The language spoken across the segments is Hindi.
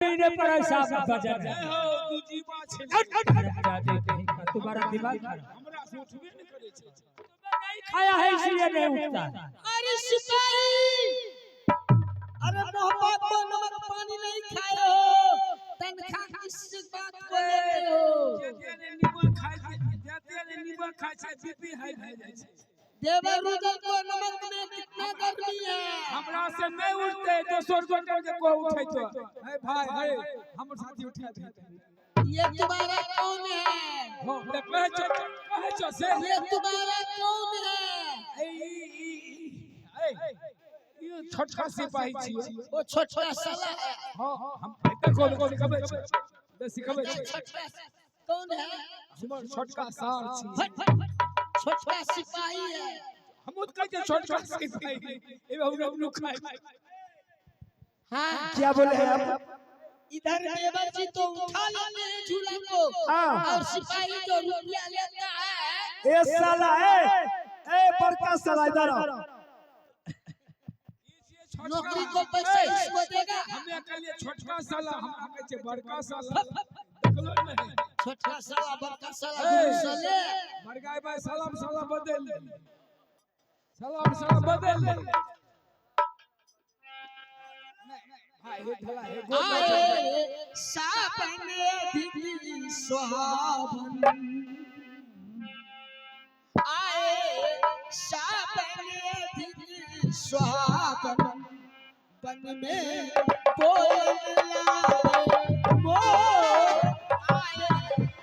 मेरे पर ऐसा बजन जय हो दूजी बात छे तुम्हारा दिमाग हमरा से उठबे न करे छे नहीं खाया है इसलिए नहीं उठता। अरे सिपाही, अरे मोहब्बत को नमक पानी नहीं खाए हो, तनखा किस बात को लेते हो? जेते नीमक खाए छे बीपी हाई भए जाय छे। देवर रुदल को नमक में कितना गर्मी है। हमरा से नहीं उठते दोसर गोटे के को उठै तो हे भाई हे हमर साथी उठा दे। ये तुम्हारा कौन है? हो कहे छो से ये तुम्हारा कौन है? ये छोटका सिपाही छिए। वो छोटा साला है। हां हम देखो सिखाबे छे दे सिखाबे छे। छोटा कौन है? हमर छोटका सार छी। छोटा सिपाही है। हम उत कह छोटका सिपाही ए हम लोग खाए। हाँ क्या बोले हैं आप? इधर देवर जी तो उठा लेते हैं झूला को, हाँ। और सिपाही जो रुपया लेता है। ए साला ए बड़का साला इधर आओ। नौकरी को पैसा इसको देगा। हमें कहलिए छोटका साला हम कहे छे बड़का साला देखलो नहीं। छोटा साला बड़का साला दोनों साले। मरगाई भाई सलाम बदल ले। सलाम बदल ले। हाय हे भला हे आए सावन अधिक सुहावन, आए सावन अधिक सुहावन, बन में कोयल लागे मोर। आए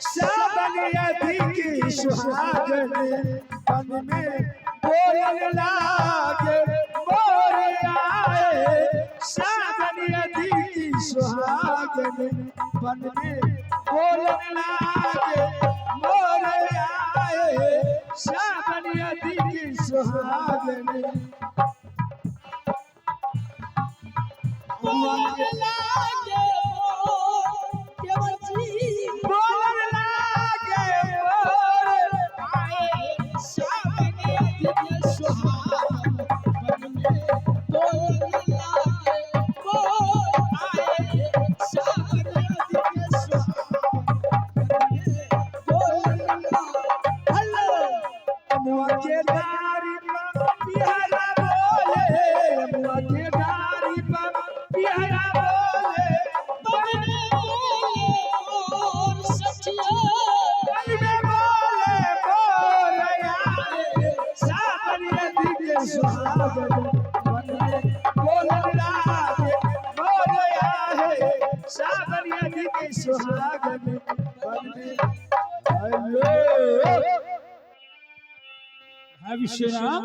सावन अधिक सुहागन बन में कोयल लागे मोर आए। सावन अधिक सुहागन बन में कोयल लागे मोर आए। सावन अधिक सुहागन कोयल लागे मोर, केवल जी कोयल लागे मोर आए। सावन अधिक सुहावन, बन में कोयल लागे मोर। आए सावन अधिक सुहावन, बन में कोयल लागे। हेलो अमुआ के डारी पर पिहरा बोले, अमुआ के डारी पर पिहरा बोले। बन में मोर सचिया, मन में बोले मोर आए। सावन अधिक सुहागन बन में कोयल लागे मोर आए। सावन अधिक सुहागन बन में हेलो विश्वनाथ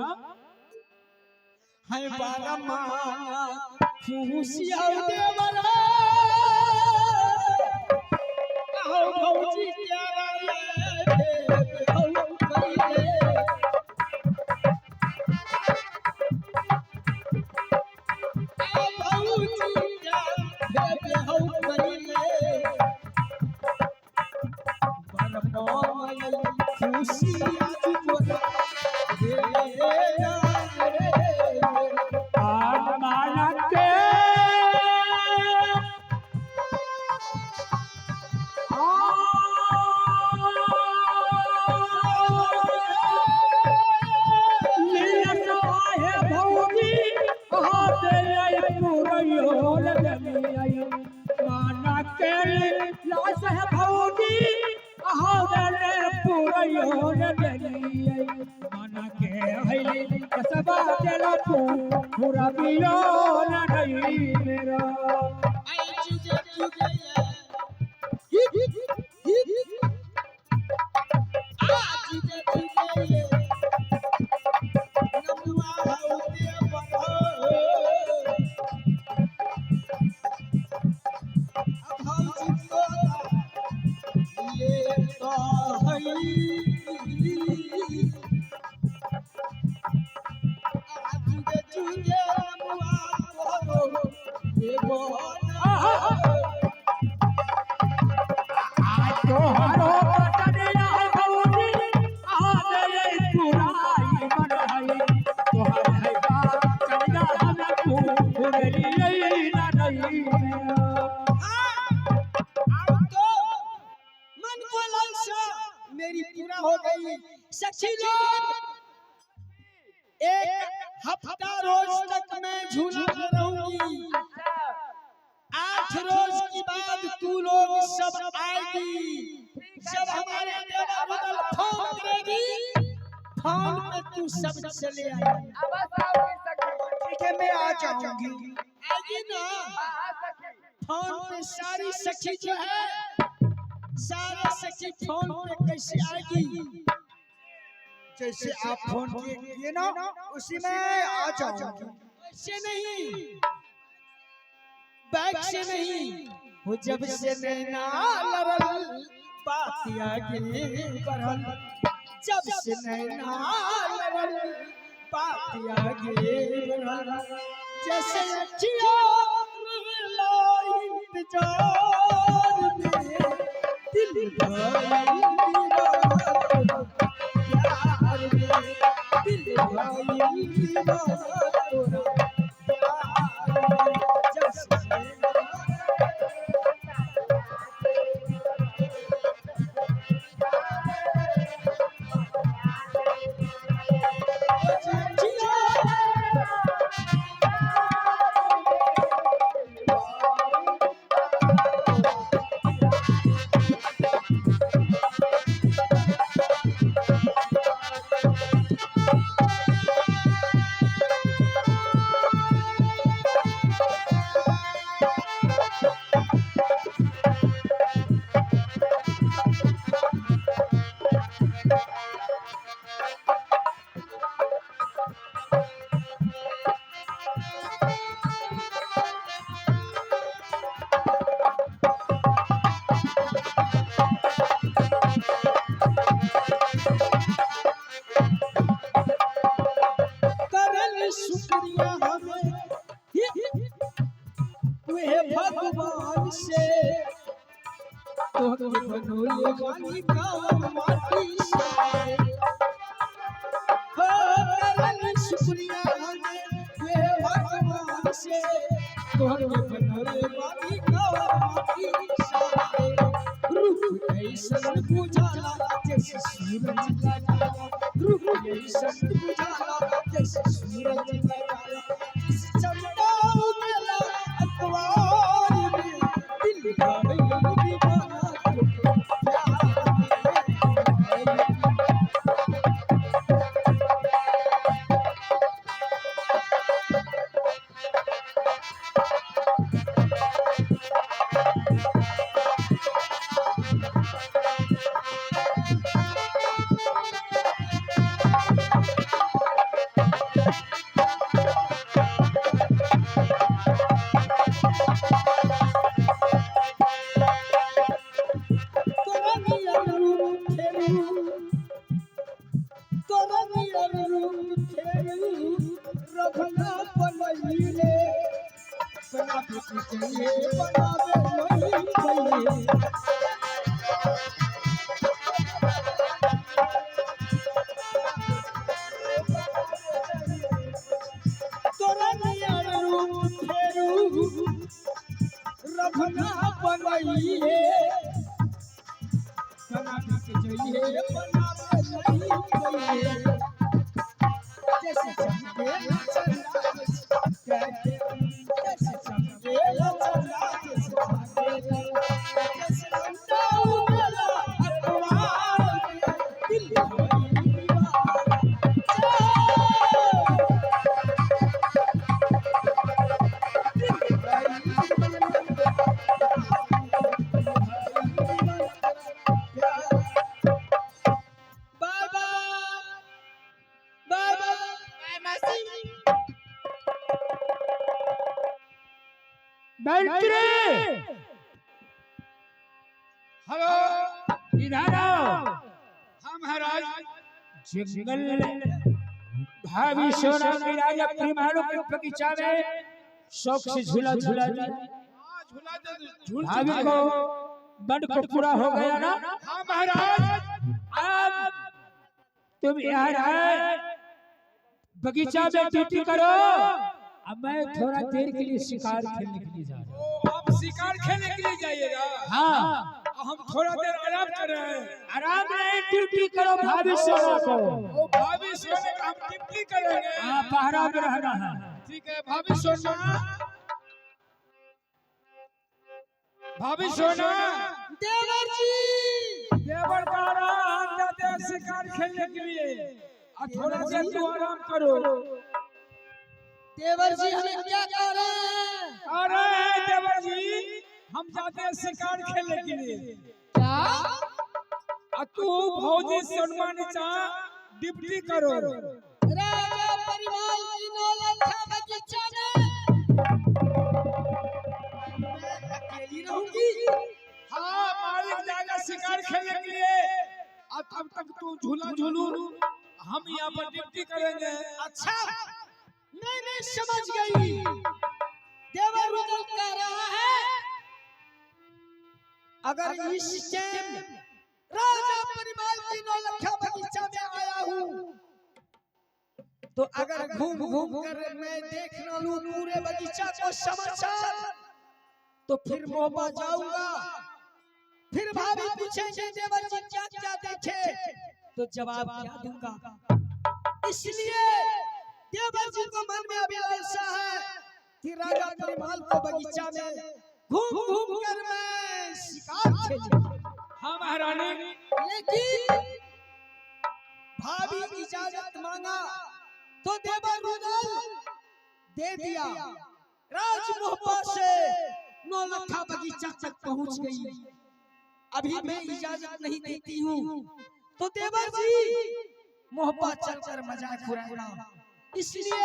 है बारा माना खुशिया देवरा। आओ भौजी प्यारा ये आओ कइले। आओ भौजी प्यारा ये आओ कइले। बारा माना खुशिया देवरा। पूरा पियो नहीं मेरा आई चीज़ें चुगे हिट हिट हिट आज चीज़ें चुगे नमवा होते बहो। अब हम जिसको ले तो हई आज चीज़ें चुगे नमवा हो ये बोल सच्ची लोग एक हफ्ता रोज तक मैं झूला रहूंगी। 8 रोज के बाद तू लोग सब आएगी, जब हमारे देवा बदल फोन करेगी, फोन पे तू सब चले आएगी। ठीक है, मैं आ जाऊंगी। आएगी ना? फोन पे सारी सखी जो है, सारी सखी फोन पे कैसे आएगी? जैसे आप फोन किए ना, उसी में आ जाऊंगी। ऐसे नहीं, बैग से नहीं, वो जब से नैना लड़ल बात आगे बढ़ल, जब से नैना लड़ल बात आगे बढ़ल, जैसे अखियों लो इंतजार में दिल भाई प्यार में, दिल भाई तोरा प्यार में, जब से शुक्रिया हमें भगवान से, तोहके बनोले वाली काम माटी से, हो करल शुक्रिया हमें भगवान से, तोहके बनोले वाली काम माटी से, रूह ऐसन बुझाला जैसे सूरज का जाला, रूह ऐसन बुझाला जैसे सूरज का जाला, चमका उगला अखबार में, दिल भाई दीवाना प्यार में। हेलो, इधर आओ। हाँ महाराज। जंगल भाभी सोना की राजा परमाणु के बगीचा में शौक से झूला झूला भाभी को बंद को पूरा हो गया ना। हाँ महाराज। अब तुम यहाँ आए बगीचा में ड्यूटी करो। अब मैं थोड़ा देर के लिए शिकार खेलने के लिए जा रहा हूँ। आप शिकार खेलने के लिए जाइएगा? हाँ। हम थोड़ा देर आराम कर रहे हैं। आराम नहीं, ड्यूटी करो भाभी सोना को। वो भाभी सोने का हम ड्यूटी करेंगे। हाँ, पहरा में रहना है। ठीक है भाभी सोना, भाभी सोना। देवर जी, देवर का हम जाते हैं शिकार खेलने के लिए, और थोड़ा देर तू आराम करो। देवर जी हमें क्या कह रहे हैं? अरे देवर जी, हम जाते हैं शिकार खेलने के लिए। क्या? और तू भौजी सलमान चा ड्यूटी करो। राजा परिवार की नौलखा बगीचा में मैं अकेली रहूंगी। हाँ, मालिक जाएगा शिकार खेलने के लिए, और तब तक तू झूला झूलू, हम यहाँ पर ड्यूटी करेंगे। अच्छा, मैंने समझ गई। देवर रुदल कह रहा है अगर इस टाइम राजा परिवार की नौलखा बगीचा में आया हूँ तो अगर घूम घूम कर मैं देख ना लूं पूरे बगीचा को समाचार तो फिर मोहबा जाऊंगा। फिर भाभी पूछेंगे देवर जी क्या क्या देखे, तो जवाब क्या दूंगा। इसलिए देवर जी को मन में अभी ऐसा है कि राजा परिवार को बगीचा में घूम घूम कर मैं शिकार खेलूं। हाँ महारानी। लेकिन भाभी इजाजत मांगा तो देवर रुदल दे दिया। राजमोहब्बा से नौलखा बगीचा तक पहुंच गई। अभी मैं इजाजत नहीं देती हूँ तो देवर जी मोहब्बा चलकर मजाक उड़ाएगा। इसलिए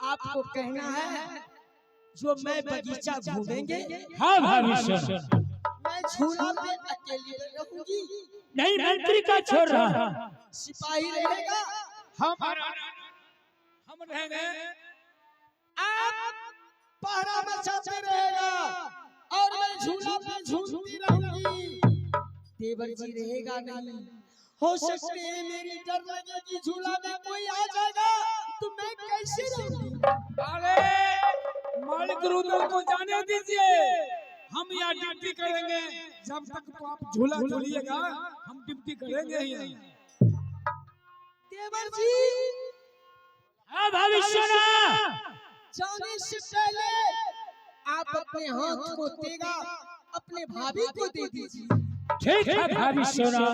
आपको कहना है जो मैं बगीचा घूमेंगे। हाँ भाभी सोना। मैं झूला पे अकेली रहूंगी, नहीं, मंत्री का छोड़ रहा। सिपाही रहेगा। हम रहेंगे। आप पहरा मचाते रहेगा और मैं झूला पे झूलती रहूंगी। देवर जी रहेगा नहीं। हो सकते है मेरी डर लगेगी झूला में कोई आ जाएगा तो मैं कैसे रहूंगी। अरे मालिक रुदल को जाने दीजिए, हम यहाँ ड्यूटी करेंगे। जब तक तो आप झूला झूलिएगा हम ड्यूटी करेंगे ही। देवर जी, हाँ भाभी सोना। जाने से पहले आप अपने हाथ को तेगा अपने भाभी को दे दीजिए। ठीक है भाभी सोना,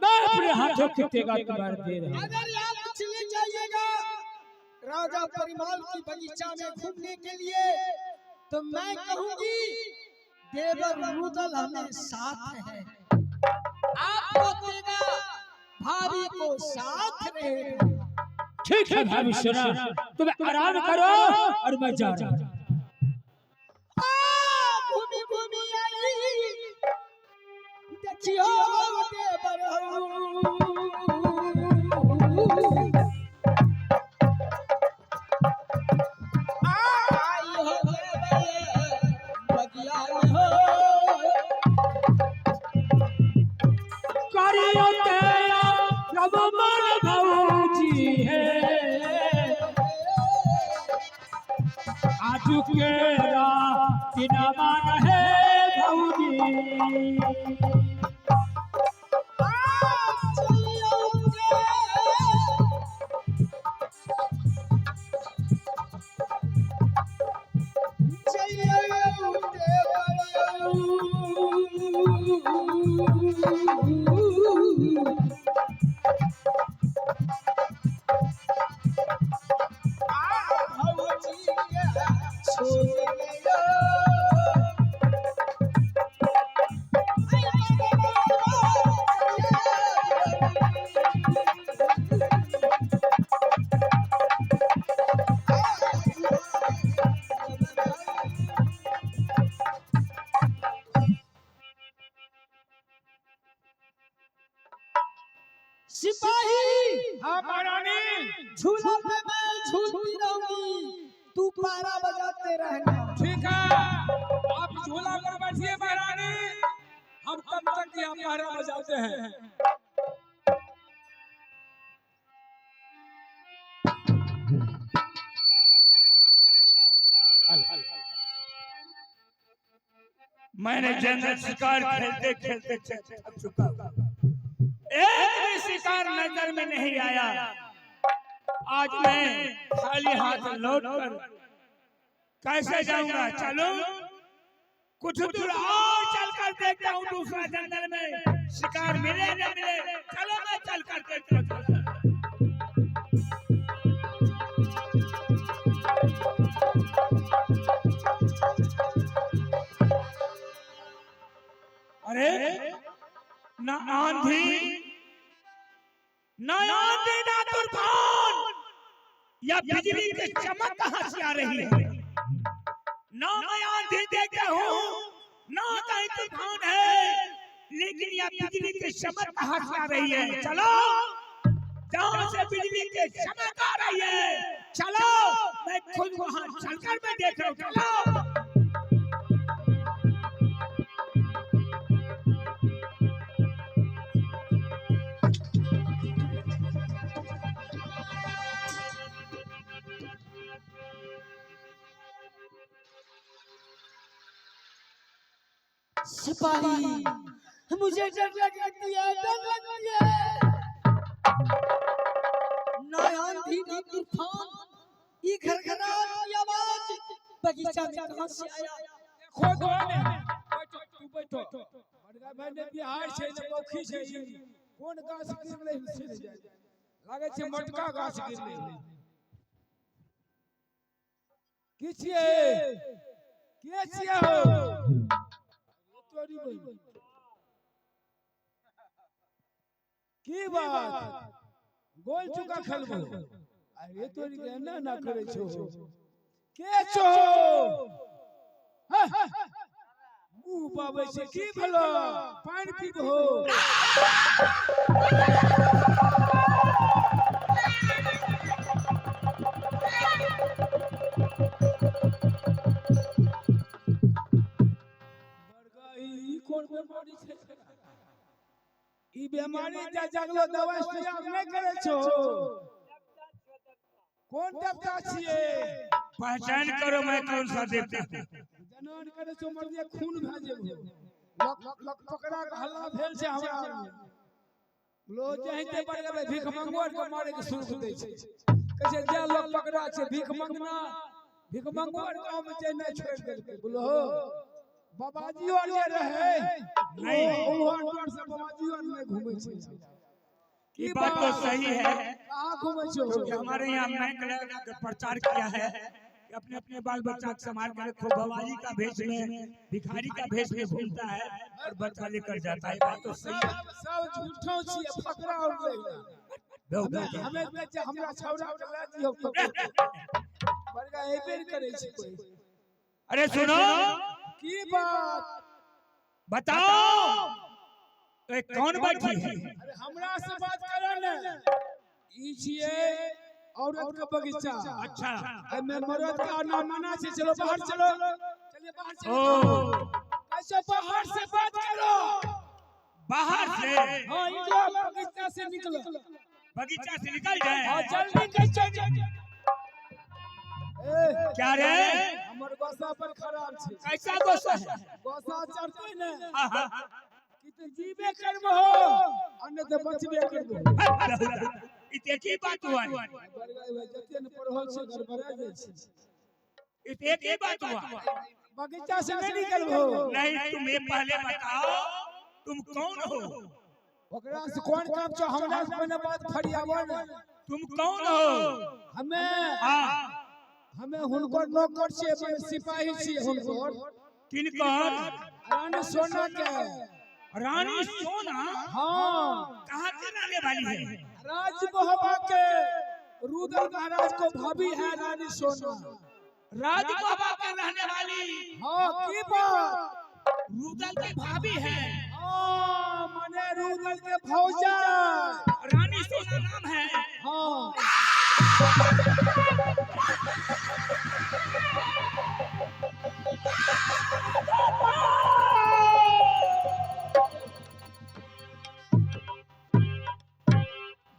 मैं अपने हाथों के तेगा तुम्हारे दे रहा हूँ। अगर आप चले जाइएगा राजा परिवार की बगीचा में घूमने के लिए तो मैं कहूंगी देवर रुदल हमें साथ है। आपको तेगा भाभी को साथ रहेगा। ठीक है भाभी सोना, तुम आराम करो और मैं जा रहा हूँ। घूमी घूमी आई देखियो देवर आई हो देवर बगिया में हो। करियो तेरा रब मन भौजी है, आजू के रात बिना मान है भौजी। सिपाही, हाँ महारानी। झूला पे मैं झूलती रहूंगी, तू पारा बजाते रहना। ठीक है, आप झूला पर बैठिए महारानी, हम तब तक यहाँ पहरा बजाते हैं। मैंने जंगल शिकार खेलते खेलते थक चुका हूं। एक भी शिकार नजर में नहीं आया। आज मैं खाली हाथ लौटकर कैसे जाऊंगा? चलो कुछ दूर और चलकर देखता हूँ दूसरा जंगल में शिकार मिले न मिले। चलो मैं चलकर देखता हूँ। अरे ना आंधी ना तूफान या बिजली की चमक कहां से आ रही है? ना मैं आंधी देखता हूँ ना कहीं तूफान है, लेकिन यह बिजली की चमक कहां से आ रही है? चलो जहां से बिजली की चमक आ रही है, चलो मैं खुद वहां चलकर मैं देख रहा हूँ। चलो सिपाही, मुझे डर लगती है, डर लगती है। ना आंधी ना तूफान, ये घरघराहट की आवाज बगीचा में कहां से आया? खुद बैठो, तू बैठो। मरगा मैंने बिहार से चौकी से कौन गाछ गिरले से जाय लागे छे मटका गाछ गिरले। की छिए? के छिए हो? तोरी भाई की बात गोल चुका खेलबो? अरे तोरी के ना करे छो। के छो? मुंह पावे से की भलो पानी पीबो? कौन बीमारी छे? ई बीमारी जगलो दवाई सुइया नहीं करे छो। कौन देवता छिए? पहचान करो मैं कौन सा देवता हूं। जनन करे छो मर दिए खून भेजे लक पकड़ा के हल्ला भेल छे हमरा। लो जहिते पर गबे भीख मंगोर के मारे के शुरू दै छे। कहे जे लोग पकड़ा छे भीख मंगना, भीख मंगोर गांव में जे नहीं छोड़ देलके। बोलो बाबाजी और ये रहे नहीं, ओहर पर से बाबाजी और में घूमे छे। की बात तो सही है। कहां घूमे छो? क्योंकि हमारे यहाँ मैं का प्रचार किया है कि अपने अपने बाल बच्चा को संभाल कर रखो। बाबाजी का भेष में, भिखारी का भेष में घूमता है और बच्चा लेकर जाता है। बात तो सही है। सब झूठो छिए, फकरा और लेला। हमें बेचे हमरा छौरा के ला दियो तो बड़का एबेर करे छे कोई। अरे सुनो की बात बताओ, तो कौन बैठी है? अरे हमरा से बात करे न। ई छिए औरत का बगीचा। अच्छा मैं मर्द का नाम माना छे। चलो बाहर चलो, चलिए बाहर चलो। कैसे बाहर से बात करो? बाहर से? हां निकलो, बगीचा से निकलो। बगीचा से निकल जाए? हां जल्दी कैसे? क्या रे? हमर गोसा पर खराब छे। कैसा गोसा है? गोसा चढ़ते न आहा कि तो जीवे करबो अन्य तो बचबे करबो। इते की बात हुआ? जते न पढ़ल छे गड़बड़ा जाय छे। इते की बात हुआ? बगीचा से नहीं निकलबो। नहीं, तुम्हें पहले बताओ तुम कौन हो? ओकरा से कौन काम छो? हमरा से मैंने बात फरियावो न। तुम कौन हो? हमें हमें हुनकर नौकर छे, मैं सिपाही छी हुनकर। किनकर? रानी सोना के। रानी सोना? हाँ। कहाँ के रहने वाली है? राजमहबा के रुदल महाराज को भाभी है रानी सोना। राजमहबा के रहने वाली? हाँ की बात? रुदल की भाभी है? हाँ मने रुदल के भौजा रानी सोना नाम है? हाँ।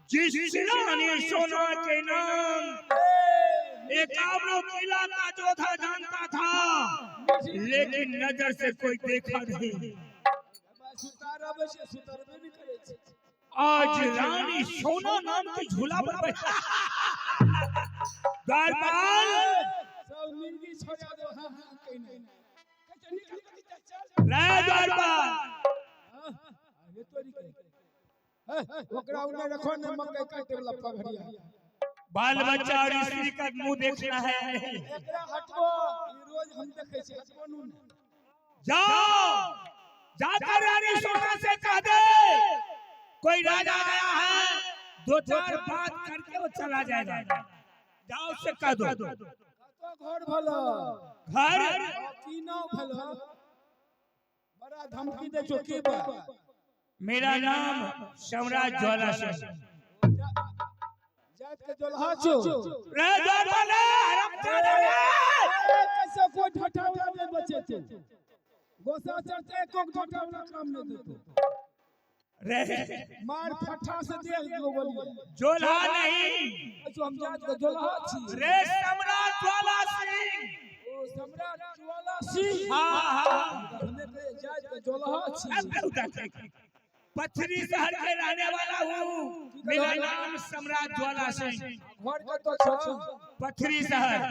जिस रानी सोना के नाम एकावनो किला का जोधा जानता था, लेकिन नजर से कोई देखा नहीं। आज रानी सोना नाम की झूला पर बैठा। द्वारपाल रे द्वारपाल बाल बच्चा और स्त्री का मुंह देखना है नहीं। जाओ जाकर रानी सोना से कह दे कोई राजा आया है, दो चार बात करके वो चला जाएगा। जाओ उससे कह दो। घर भलो घर तीनों भलो बड़ा धमकी दे जो की बा। मेरा नाम सम्राट ज्वाला सिंह। जात के दुल्हा छो रे द्वारपाल कैसे कोई ठठावला नहीं बचे थे। गोसा चढ़ते को ठठावला काम नहीं देते। रे मार फट्टा से देख दो बोलिए जोला नहीं जो हम जात के दुल्हा छी। रे सम्राट ज्वाला सिंह। ओ सम्राट ज्वाला सिंह। हाँ हमने के जात के दुल्हा छी। पथरी शहर के रहने वाला हूँ। मेरा नाम सम्राट ज्वाला सिंह। घर का तो छ पथरी शहर।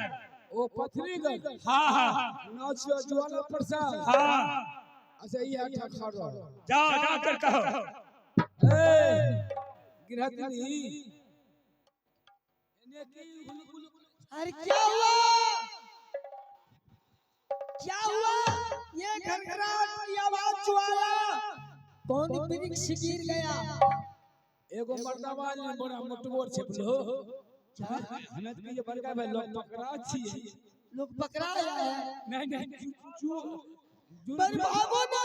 ओ पथरी गई। हाँ नाच ज्वाला प्रसाद। हाँ अच्छा ये अच्छा खाड़ो जाओ जाकर कहो। गिरहतनी अरे क्या हुआ? क्या हुआ? ये घरघराहट की आवाज जो आया, कौन वृक्ष गिर गया? एगो मर्दावा ने बड़ा मोटगोर छपलो हनत के ये बड़का भाई लोग पकड़ा छी। लोग पकड़ा है? नहीं पर भागो ना।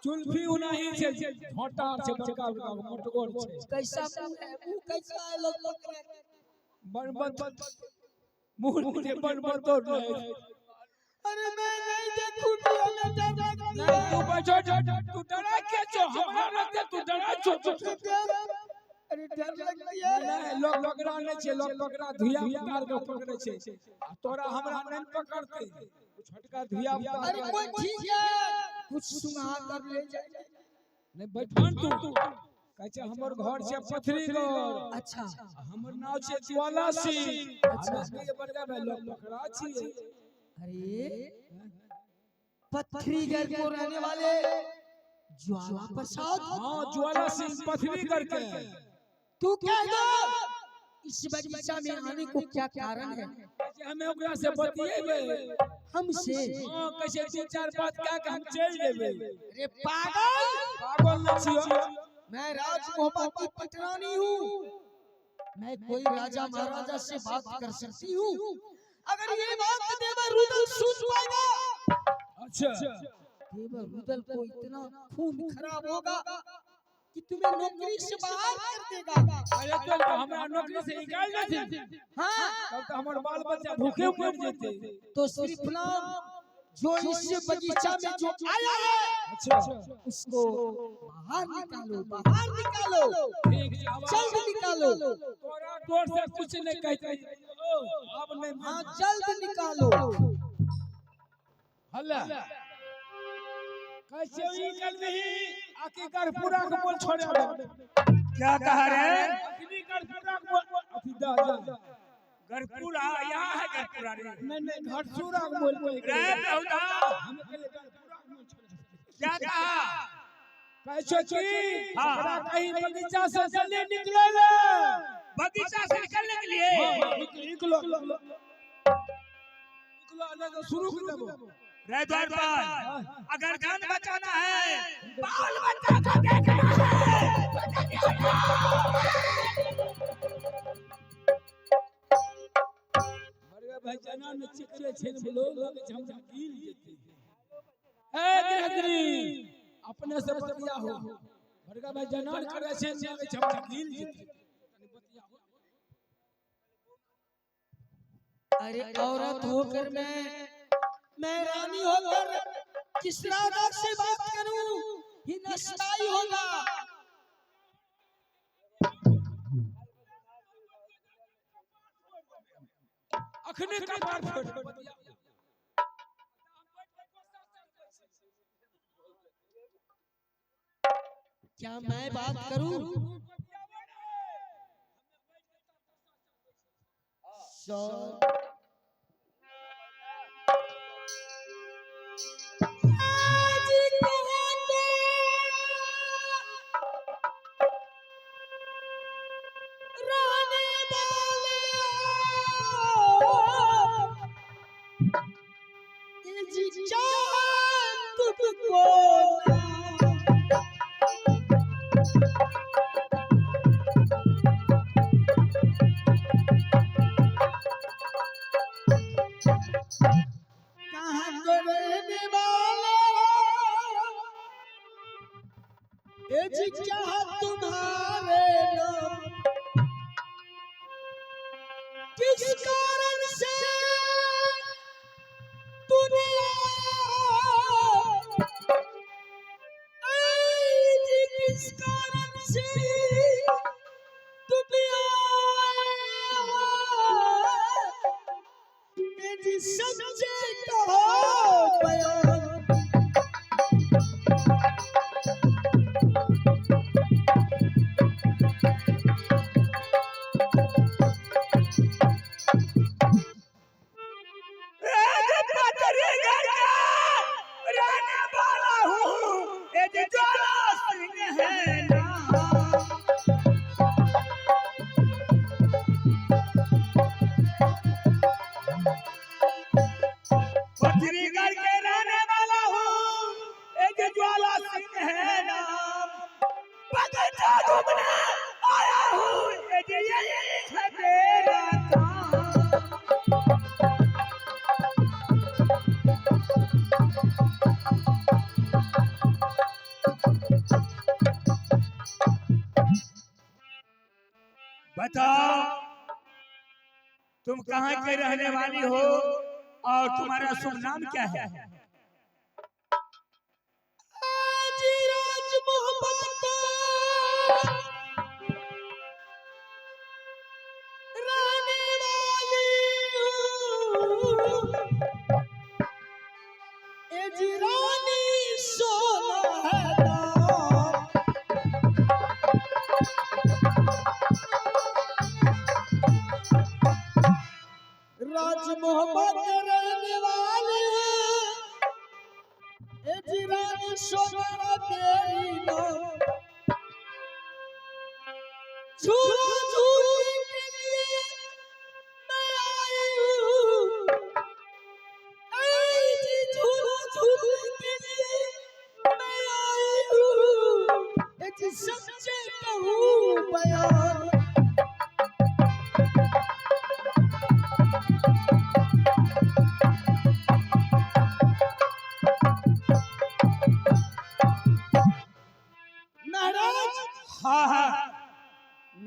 जुल्फी उनाही छे झोटा छे बड़का बड़का मोटगोर छे। कैसा मुंह है? मुंह कैसा है? लोग पकड़े बड़बड़ मुंह से बड़बड़ तोड़ रहे। अरे मैं नहीं देखूंगी। हमें डर लगती है। तू बैठो तू डरा के जो हमरा रहते तू डरा जो। अरे डर लगती है। नहीं लोग पकड़ा नहीं छे। लोग पकड़ा धिया उतार के पकड़े छे। तोरा हमरा नहीं पकड़ते। छटका धिया उतार। अरे कोई ठीक है, कुछ सुना कर ले जाए। नहीं बैठन तू कहछे हमर घर से पथरी घर। अच्छा हमर नाम छे ज्वाला सिंह। अच्छा ये बड़का भाई लोग पकड़ा छी। अरे पथरीगढ़ को रहने वाले ज्वाला प्रसाद। हां ज्वाला सिंह पथरीगढ़ के। तू कह दो इस बगीचा में आने को क्या कारण है? हमें ओकरा से बतिएबे हमसे? हां कैसे तीन चार बात क्या हम चल जेबे। अरे पागल न छियो। मैं राज मोहब्बत की पटरानी हूँ। मैं कोई राजा महाराजा से बात कर सकती हूँ। अगर ये बात देवर रुदल सुन पाएगा। अच्छा देवर रुदल को इतना खून खराब होगा कि तुम्हें नौकरी से बाहर कर देगा। अरे तो हमरा नौकरी से निकाल देते। हाँ तब तो हमारे बाल बच्चा भूखे मर जेते। तो सिर्फ नाम जो इस बगीचा में जो आया है, अच्छा उसको बाहर निकालो, बाहर निकालो, जल्द निकालो। तोरा तोर से कुछ नहीं कहते। अब नहीं। हाँ जल्द निकालो। हल्ला कैसे निकल नहीं आके गरपुरा को बोल छोड़े। क्या कह रहे हैं? अखनी गरपुरा को अभी दा गरपुरा यहाँ है गरपुरा रे। नहीं घरसुरा को बोल रे बहुदा हम के गरपुरा को छोड़े। क्या कहा? कैसे की हाँ। कहीं बगीचा से जल्दी निकले ले। बगीचा से निकलने के लिए निकलो नहीं तो शुरू कर दो। रे द्वारपाल अगर जान बचाना है बाल बच्चा को देखना मरवे भाई जना में चिकले छेन लोग हम गिर जेते। ए गिरहतनी अपने से बतिया हो। मरगा भाई जना करे छेन हम गिर जेते। अरे औरत होकर मैं रानी होकर किस राजा से बात करूं? ये नस्ताई होगा। अखने का बात क्या मैं बात करूं? तुम्हारे नाम किस कारण से दुनिया किस कारण से दुनिया सच्चे कहो बयान बताओ तुम कहाँ के रहने वाली हो और तुम्हारा शुभ नाम क्या है? राज मोहब्बत रहने वाली रानी सोना है राज मोहब्बत रहने वाली रानी सोना तेरी नाम झूला झूलने के लिए मैं आई हूँ झूला झूलने के लिए मैं आई हूँ सच्चे कहूँ बयान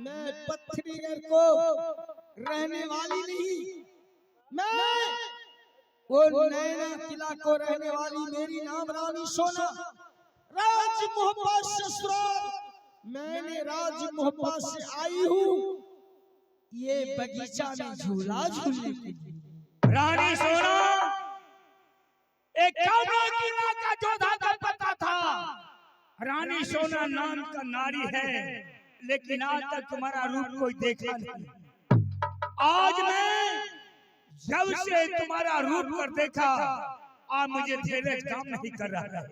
मैं पत्थरीगढ़ को रहने वाली नहीं, मैं वो नैना किला को रहने वाली मेरी नाम रानी सोना राज मोहब्बत ससुराल मैंने राज मोहब्बत से आई हूँ ये बगीचा में झूला झूलने के लिए। रानी सोना एक कामना किला का जोधा का पता था। रानी सोना नाम का नारी है लेकिन आज तक तुम्हारा रूप कोई देखा नहीं। आज मैं जब से तुम्हारा रूप कर देखा आज मुझे धैर्य काम नहीं कर रहा है।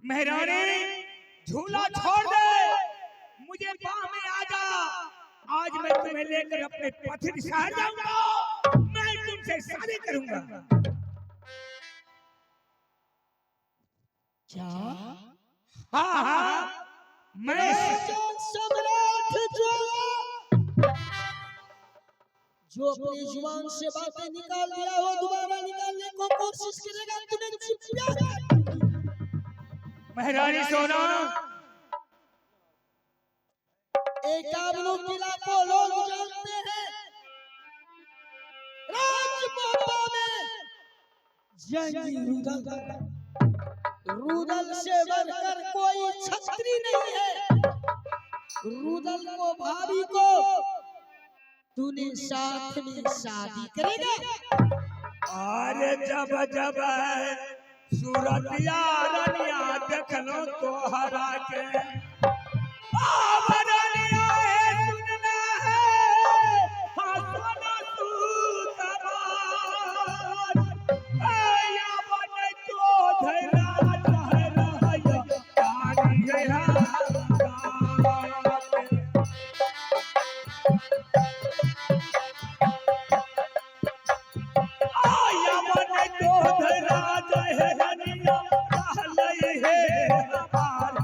मेहरानी झूला छोड़ दे मुझे बाह में आ जा। आज मैं तुम्हें लेकर अपने पत्नी शहर जाऊंगा। मैं तुमसे शादी करूंगा। क्या? हाँ हाँ मैं सम्राट जो अपनी जुबान से बातें निकाल दिया हो दोबारा निकालने को कोशिश करेगा तुम्हें चिपचिपा। महारानी सोना एक आबनू किला को लोग जानते हैं राजमहल में जंगी रुदल से बढ़कर कोई छत्री नहीं है। रुदल को भाभी को तूने साथ में शादी करेगा। अरे जब जब सूरतिया रनिया देख देखलो तोहरा के आवरनिया है सुनना है हसना तू तबार आया बने तो धैरा रहया तारी है आया बने तो धैरा रहनिया रहलई है हमार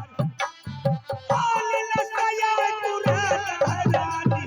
आली लसया तुरा रहरानी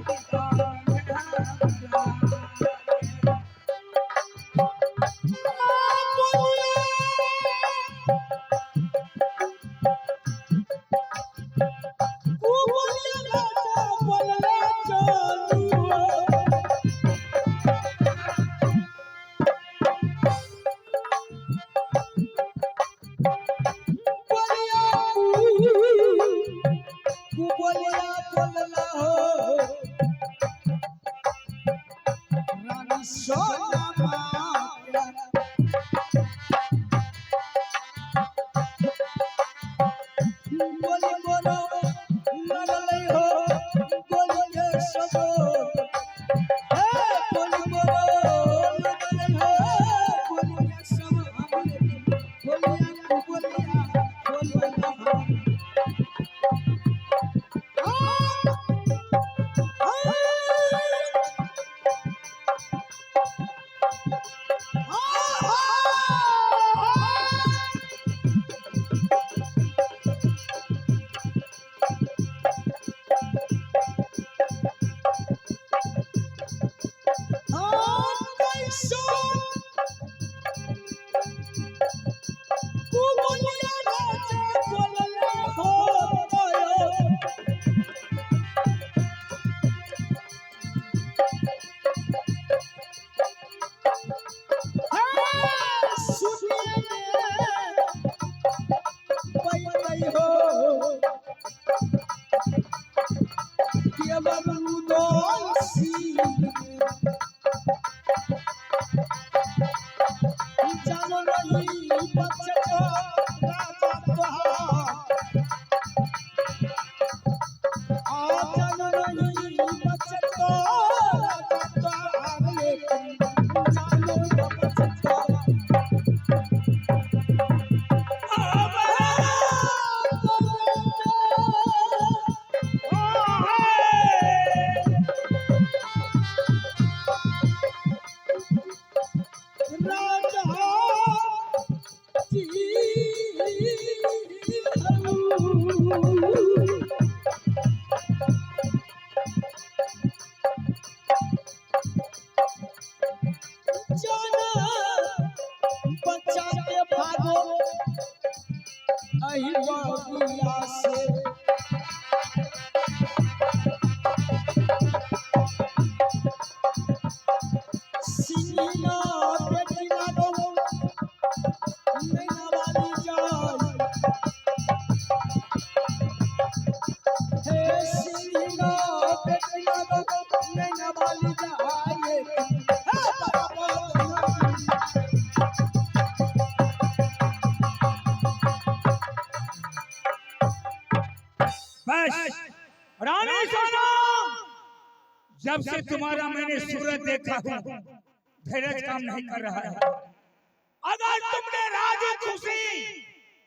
रानी सोना, जब से तुम्हारा मैंने सूरत देखा हूँ धैर्य काम नहीं कर रहा है। अगर तुमने राजी खुशी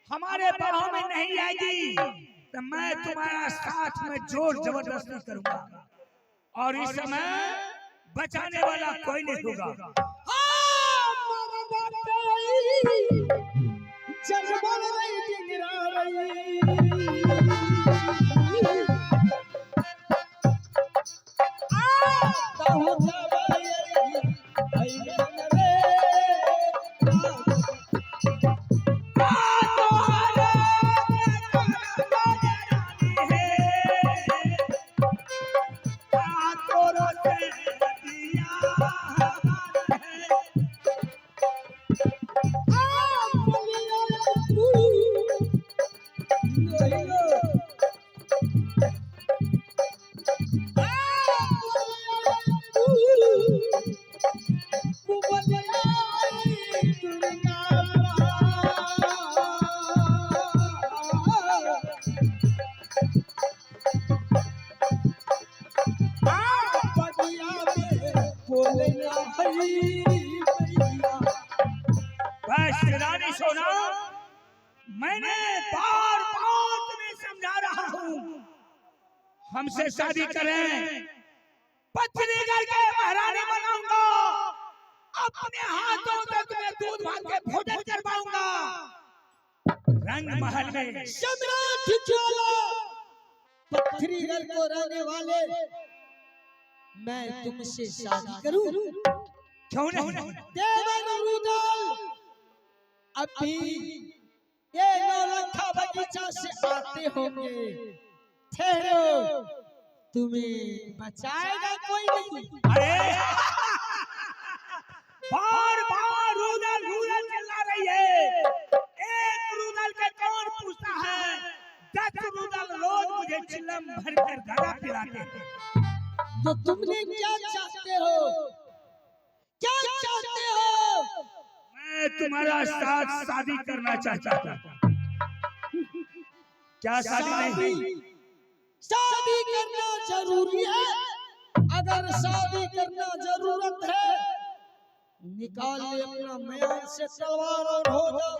हमारे बाहों में नहीं आएगी तो मैं तुम्हारा साथ में जोर जबरदस्ती करूंगा और इस समय बचाने वाला कोई नहीं होगा। मैंने बार बार तुम्हें समझा रहा हूँ, हमसे शादी करें, पत्नीगढ़ के महारानी बनाऊंगा, अपने हाथों से तुम्हें दूध भात के भोजन करवाऊंगा, रंग महल में। सम्राट ज्वाला, पत्थरीगढ़ को रहने वाले, मैं तुमसे शादी करूं? क्यों नहीं? देवर रुदल, अभी ये नौलखा बगीचा से आते होंगे, ठहरो, तुम्हें बचाएगा कोई नहीं। अरे बार बार रुदल रुदल चिल्ला रही है, एक रुदल के कौन पूछता है, 10 रुदल रोज मुझे चिल्लम भर कर गाना पिलाते हैं। तो तुमने क्या चाहते हो, क्या चाहते हो? मैं तुम्हारा साथ शादी करना चाहता था। क्या शादी नहीं? शादी करना जरूरी है। अगर शादी करना जरूरत है, निकाल ले अपना म्यान से तलवार और हो जाओ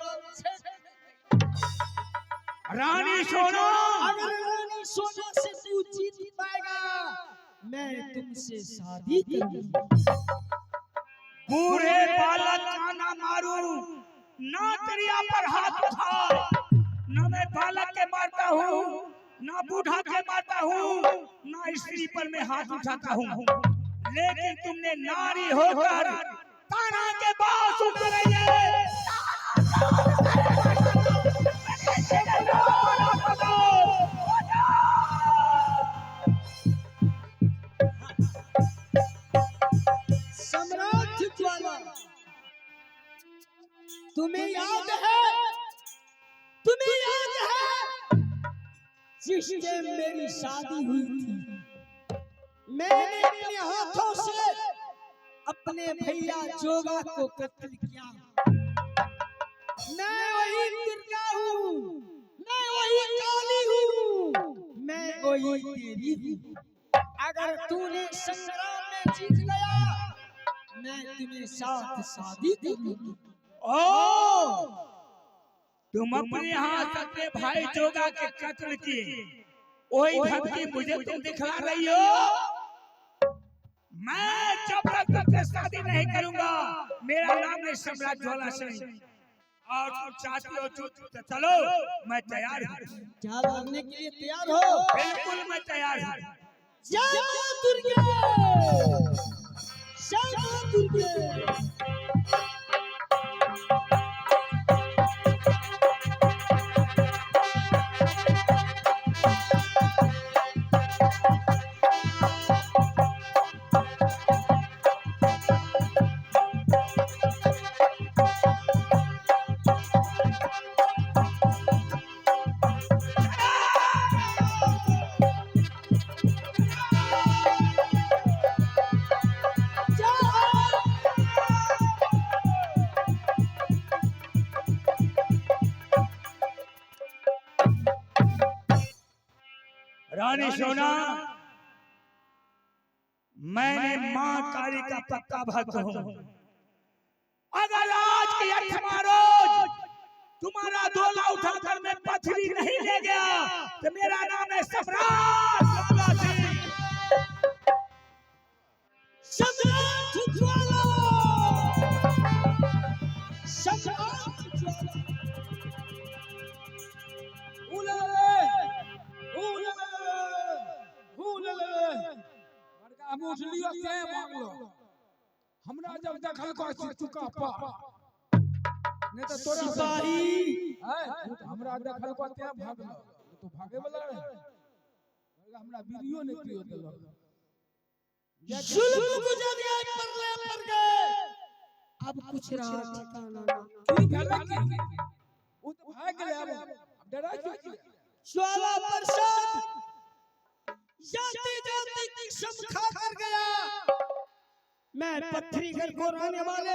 रानी सोना। अगर रानी सोना से तू जीत पाएगा, मैं तुमसे शादी करूंगा। बूढ़े बालक का ना मारू, ना दरिया पर हाथ उठा, ना मैं बालक के मारता हूँ, ना बूढ़ा के मारता हूँ, ना स्त्री पर मैं हाथ उठाता हूँ, लेकिन तुमने नारी होकर ताना के बास उठ रही है। सम्राट ज्वाला, तुम्हें याद है, तुम्हें याद है जिस दिन मेरी शादी हुई थी, मैंने अपने हाथों से अपने भैया जोगा को कत्ल किया। मैं वही दुर्गा हूँ, मैं वही काली हूँ, मैं वही तेरी हूँ। अगर तूने संग्राम में जीत गया, मैं तुम्हें साथ शादी करूंगी। ओ, तुम अपने हाथ अपने भाई जोगा के कत्ल किए, वही धमकी मुझे तुम दिखला रही हो। मैं जब तक तुमसे शादी नहीं करूंगा, मेरा नाम है सम्राट ज्वाला सिंह, और तुम चाहती हो तो चलो, मैं तैयार हूँ। क्या लड़ने के लिए तैयार हो? बिल्कुल मैं तैयार हूँ। जय मां दुर्गे, जय मां दुर्गे। रानी सोना, मैंने मां काली का पक्का भक्त हूँ। अगर आज के 8वां रोज तुम्हारा डोला उठाकर मैं पथरी नहीं ले गया, तो मेरा नाम है सम्राट ज्वाला सिंह। सम्राट ज्वाला, सम्राट ज्वाला। मुझलियो के मांगलो, हमरा जब देखल को चुका पा, नहीं तो तोरा सिपाही, हमरा देखल को ते भागलो, तो भागे वाला है, हमरा वीडियो ने कियो देलो, जुल्म गुजर गए, परले पर गए, अब कुछ रहा ठिकाना ना। की भेल की उ भाग गए, अब डरा क्यों? ज्वाला प्रसाद जाते जाते कसम खा कर गया, मैं पत्थरीगढ़ को रहने वाले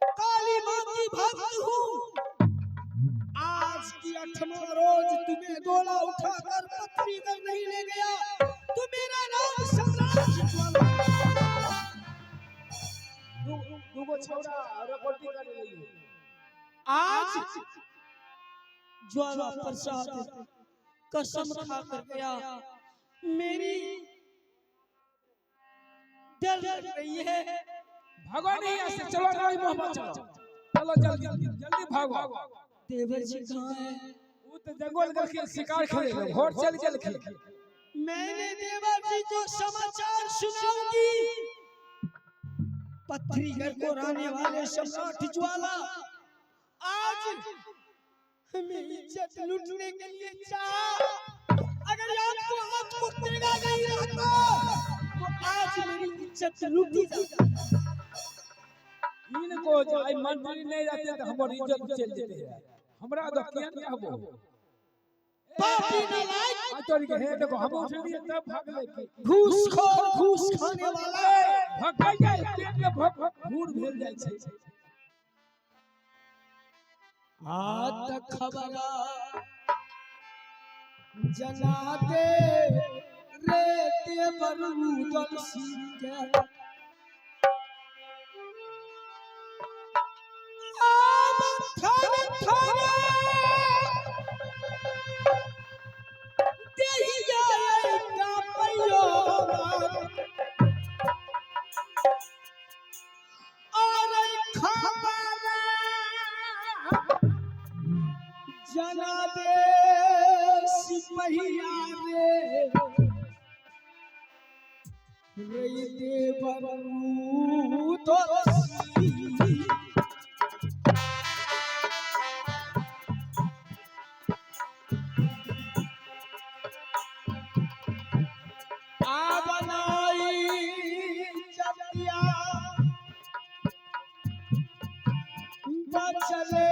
काली मां की भक्त हूँ। आज की 8वां रोज तुम्हें डोला उठाकर पत्थरीगढ़ नहीं ले गया, तो मेरा नाम सम्राट ज्वाला। दूगो छोरा रिपोर्टिंग कर रही है। आज ज्वाला प्रसाद कसम खा कर गया, मेरी दिल लग रही है। भागो नहीं ऐसे, चलो गाड़ी मोहब्बत चलो, चलो जल्दी जल्दी भागो। देवर जी कहाँ है? वो तो जंगल के शिकार खेलेगा, घोड़ चल खेलेगा। मैंने देवर जी को समाचार सुनाऊंगी। पत्थरीगढ़ को रहने वाले सम्राट ज्वाला आज हमें इज्जत लूटने के लिए चाह। अगर आपको आपको तेरा नहीं रहता तो आज मेरी इज्जत लूटी जाती। इनको जाय मंत्री नहीं रहते तो हमारी इज्जत चल जेते है। हमरा तो किया क्या हो पापी नालायक तोरी के है, देखो हम उठ लिए तब भाग ले। घूसखोर घूस खाने वाला भाग जाए पेट में भूर भेल जाय छै। हाथ खबरा जना दे रे देवर उदल सिंह के आब थर थर देहिया का पैयो और खबरा जना दे सिपहिया रे देवर उदल सिंह। चले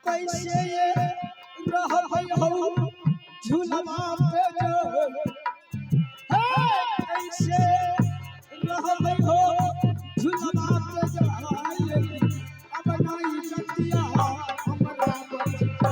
कैसे ये रहबै हो झूलवा पे कैसे रहबै हो झूलवा पे अब नहीं सतिया हमरा बचते।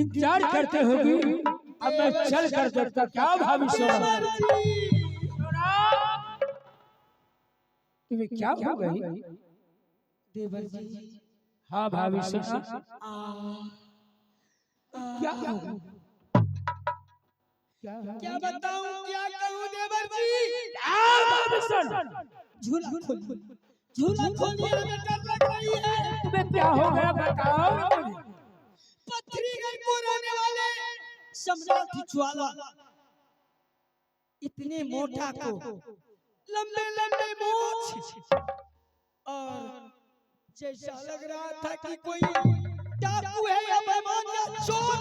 इंतजार करते होगी, अब मैं चल कर देखता क्या भाभी सोना तुम्हें क्या हो गई देवर जी। हाँ भाभी सोना क्या हो क्या बताऊं क्या कहूं देवर जी। झूला खोलिए, हमें डर लग रही है। तुम्हें क्या हो गया बताओ। पत्थरीगढ़ को रहने वाले सम्राट ज्वाला इतने मोटा को, लंबे लंबे मूंछ, और जैसा लग रहा था कि कोई डाकू है या बेईमान या चोर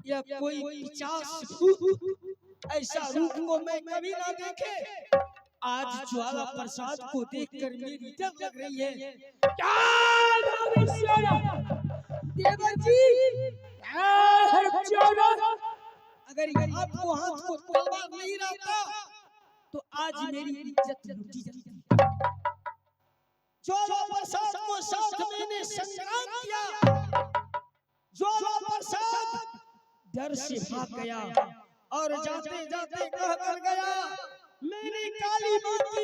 या कोई पिशाच। ऐसा रूप को मैं कभी ना देखे। आज ज्वाला प्रसाद को देखकर मेरी डर लग रही है। देवर जी, अगर आपको हाथ को तलवार नहीं रहता तो आज मेरी इज्जत लूटी जाती। ज्वाला प्रसाद को साथ मैंने संग्राम किया। ज्वाला प्रसाद डर से भाग गया और जाते जाते कह कर गया, मैंने काली मां की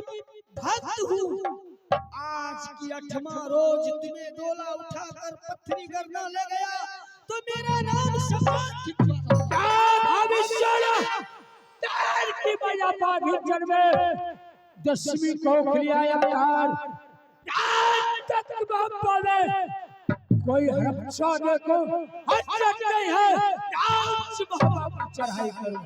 भक्त हूँ। आज की 8वां रोज तुम्हें डोला उठाकर पत्थरी करना ले गया तो मेरा नाम समाप्त दसवीं को कोई रक्षा देखो नहीं है, चढ़ाई करो।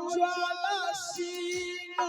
ज्वाला सीना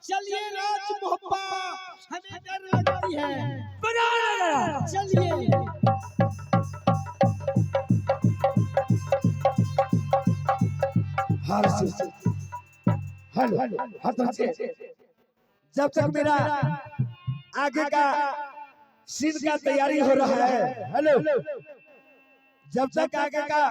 चलिए राज मोहब्बा, हमें डर लगती है। बजा जरा। चलिए हेलो हाथ से जब तक मेरा आगे का सीन का तैयारी हो रहा है, हेलो, जब तक आगे का